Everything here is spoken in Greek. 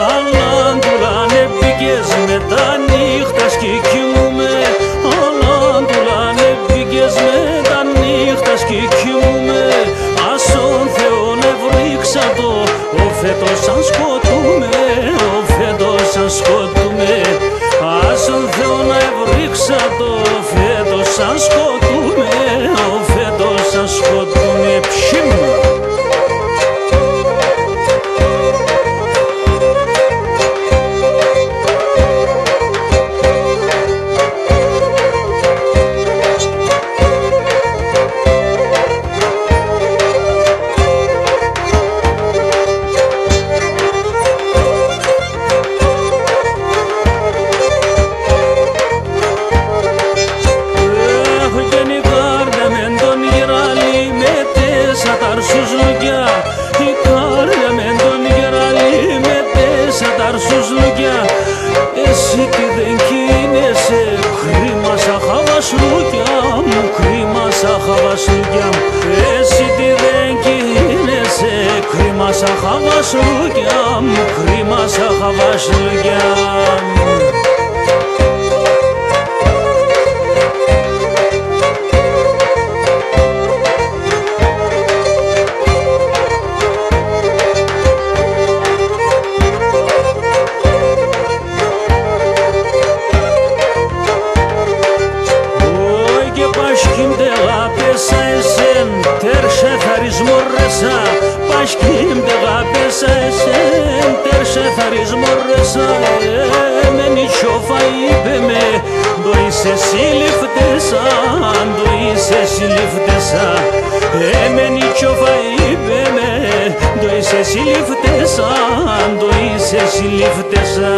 Αλάντουλάνε πήγες με τα νύχτα κι κοιμούμαι. Αλάντουλάνε πήγες με τα νύχτα κι κοιμούμαι. Ας τον Θεό να βρήξα το, ο φέτος αν σκοτούμε, ο φέτος αν σκοτούμε. Ας τον Θεό να βρήξα το, φέτος αν σκοτούμε, ο φέτος αν σκοτούμε. Ψιμ! Εσύ τι δεν κίνεσαι, κρίμα σαν χαβασλούκια μου, κρίμα σαν χαβασλούκια μου. Εσύ τι δεν κίνεσαι, κρίμα σαν χαβασλούκια μου, κρίμα σαν χαβασλούκια μου. Πաշκίμ δεγάπεσα εσέν, τέρσε θαρισμόρεσα. Έμενη τσόφα είπε με, το είσαι συλληφτέσα, το είσαι συλληφτέσα. Έμενη τσόφα είπε με, το είσαι συλληφτέσα, το είσαι συλληφτέσα.